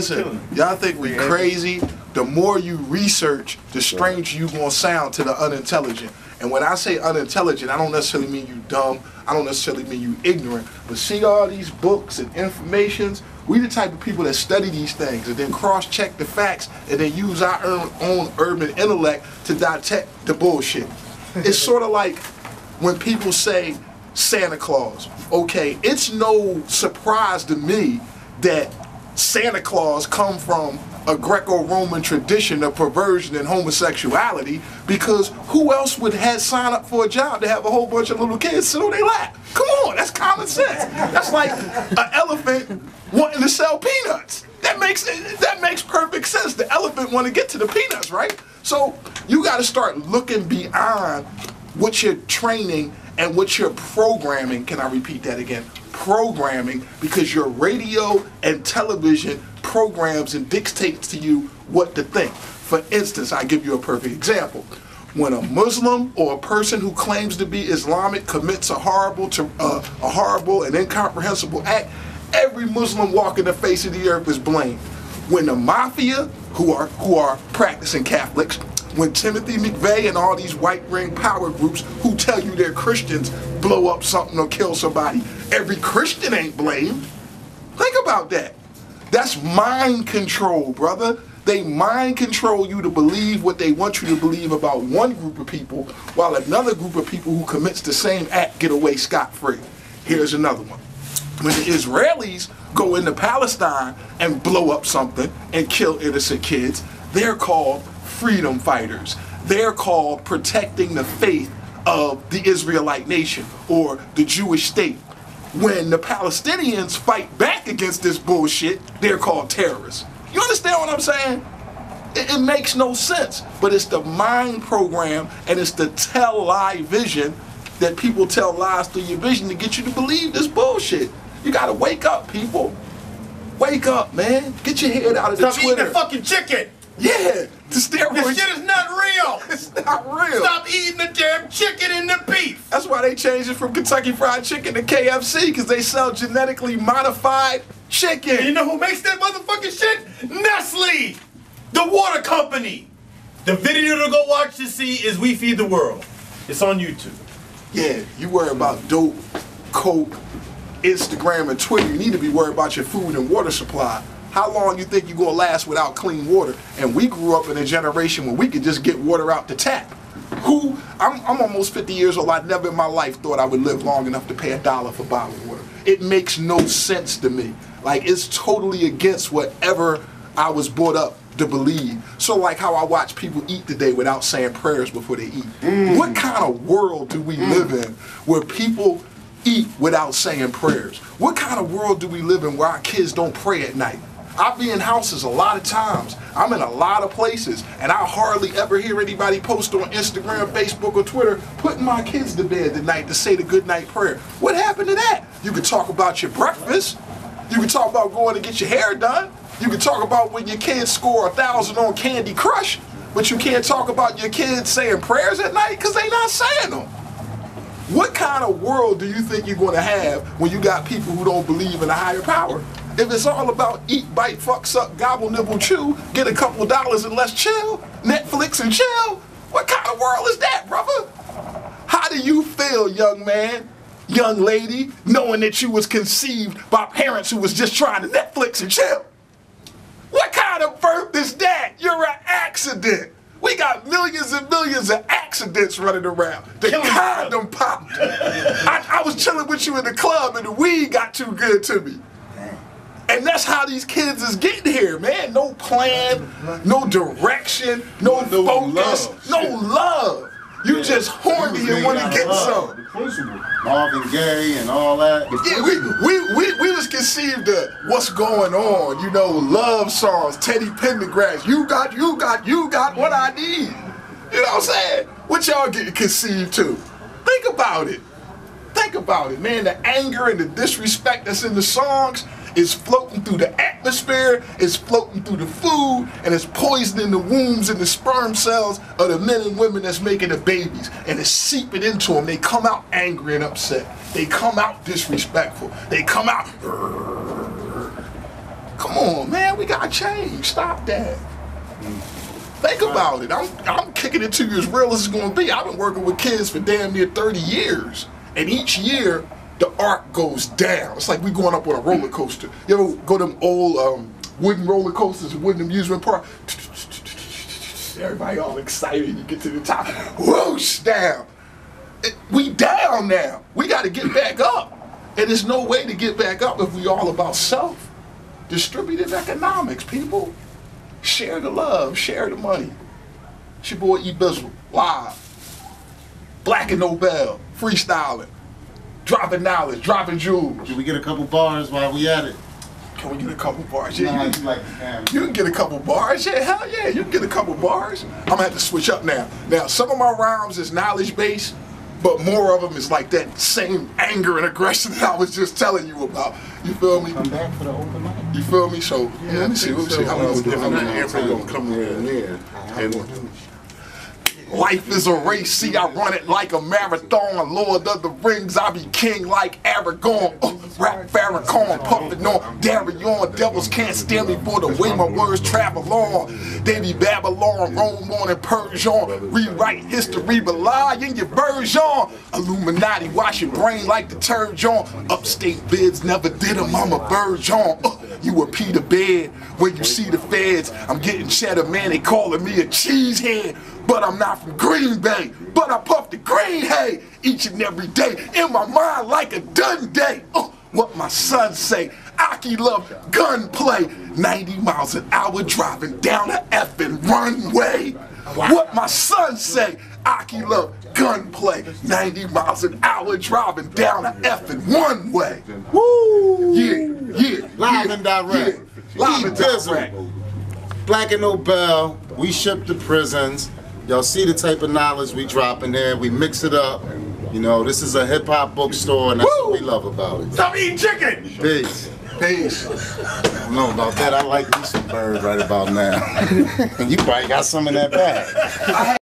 Listen, y'all think we crazy? The more you research, the stranger you gonna sound to the unintelligent. And when I say unintelligent, I don't necessarily mean you dumb. I don't necessarily mean you ignorant. But see all these books and informations, we the type of people that study these things and then cross-check the facts and then use our own urban intellect to detect the bullshit. It's sort of like when people say Santa Claus. Okay, it's no surprise to me that Santa Claus come from a Greco-Roman tradition of perversion and homosexuality, because who else would have signed up for a job to have a whole bunch of little kids sit on their lap? Come on, that's common sense. That's like an elephant wanting to sell peanuts. That makes perfect sense. The elephant want to get to the peanuts, right? So you got to start looking beyond what you're training and what you're programming. Can I repeat that again? Programming, because your radio and television programs and dictates to you what to think. For instance, I give you a perfect example. When a Muslim or a person who claims to be Islamic commits a horrible and incomprehensible act, every Muslim walking the face of the earth is blamed. When the mafia, who are practicing Catholics, when Timothy McVeigh and all these white ring power groups who tell you they're Christians blow up something or kill somebody, every Christian ain't blamed. Think about that. That's mind control, brother. They mind control you to believe what they want you to believe about one group of people, while another group of people who commits the same act get away scot-free. Here's another one. When the Israelis go into Palestine and blow up something and kill innocent kids, they're called freedom fighters. They're called protecting the faith of the Israelite nation or the Jewish state. When the Palestinians fight back against this bullshit, they're called terrorists. You understand what I'm saying? It makes no sense, but it's the mind program and it's the tell lie vision that people tell lies through your vision to get you to believe this bullshit. You gotta wake up, people. Wake up, man. Get your head out of the Twitter. Stop eating the fucking chicken. Yeah, the steroids. This shit is not real. It's not real. Stop eating the damn chicken and the beef. That's why they changed it from Kentucky Fried Chicken to KFC, because they sell genetically modified chicken. And you know who makes that motherfucking shit? Nestle, the water company. The video to go watch to see is We Feed the World. It's on YouTube. Yeah, you worry about dope, coke, Instagram, and Twitter. You need to be worried about your food and water supply. How long you think you're gonna last without clean water? And we grew up in a generation where we could just get water out the tap. I'm almost 50 years old. I never in my life thought I would live long enough to pay $1 for bottled water. It makes no sense to me. Like, it's totally against whatever I was brought up to believe. So like how I watch people eat today without saying prayers before they eat. What kind of world do we live in where people eat without saying prayers? What kind of world do we live in where our kids don't pray at night? I be in houses a lot of times. I'm in a lot of places, and I hardly ever hear anybody post on Instagram, Facebook, or Twitter putting my kids to bed tonight to say the good night prayer. What happened to that? You can talk about your breakfast. You can talk about going to get your hair done. You can talk about when your kids score 1,000 on Candy Crush, but you can't talk about your kids saying prayers at night because they not saying them. What kind of world do you think you're going to have when you got people who don't believe in a higher power? If it's all about eat, bite, fuck, suck, gobble, nibble, chew, get a couple of dollars and let's chill, Netflix and chill, what kind of world is that, brother? How do you feel, young man, young lady, knowing that you was conceived by parents who was just trying to Netflix and chill? What kind of birth is that? You're an accident. We got millions and millions of accidents running around. The condom popped. I was chilling with you in the club and the weed got too good to me. And that's how these kids is getting here, man. No plan, no direction, no focus, no love. You just horny and want to get some. Marvin Gaye and all that. Yeah, we was conceived of what's going on, you know, love songs, Teddy Pendergrass, you got what I need. You know what I'm saying? What y'all getting conceived to? Think about it. Think about it, man. The anger and the disrespect that's in the songs is floating through the atmosphere, it's floating through the food, and it's poisoning the wombs and the sperm cells of the men and women that's making the babies. And it's seeping into them. They come out angry and upset. They come out disrespectful. They come out. Come on, man, we gotta change. Stop that. Think about it. I'm kicking it to you as real as it's gonna be. I've been working with kids for damn near 30 years. And each year, the arc goes down. It's like we going up on a roller coaster. You ever go to them old wooden roller coasters, wooden amusement park? Everybody all excited. You get to the top, whoosh, down. We down now. We got to get back up. And there's no way to get back up if we all about self. Distributed economics, people. Share the love, share the money. It's your boy E Bizzle, live. Black and Nobel, freestyling, dropping knowledge, dropping jewels. Can we get a couple bars while we at it? Can we get a couple bars? You know Yeah, how you, you like the camera. you can get a couple bars. Yeah, hell yeah, you can get a couple bars. I'm gonna have to switch up now. Now, some of my rhymes is knowledge based, but more of them is like that same anger and aggression that I was just telling you about. You feel me? Come back for the open mic. You feel me? So let me see. Let me see how we gonna do it. How we gonna do it. Everybody gonna come in there. And Life is a race, see I run it like a marathon. Lord of the Rings, I be king like Aragorn. Rap Farrakhan, puffin' on Darion. Devils can't stand me for the way my words travel on. They be Babylon, Rome on and Persian. Rewrite history, but lie in your version. Illuminati, wash your brain like detergent. Upstate bids never did them, I'm a virgin. You a Peter Bed when you see the feds. I'm getting cheddar, man, they calling me a cheesehead. But I'm not from Green Bay, but I puff the green hay each and every day in my mind like a done day. What my son say, Aki love gunplay, 90 miles an hour driving down the effing runway. What my son say, Aki love gunplay, 90 miles an hour driving down the effing one way. Woo! Yeah. Live and direct. Live and E-Bizzle. direct. Black and Nobel, we ship to prisons. Y'all see the type of knowledge we drop in there. We mix it up. You know, this is a hip hop bookstore, and that's what we love about it. Stop eating chicken! Peace. Peace. I don't know about that. I like me some bird right about now. And you probably got some in that bag.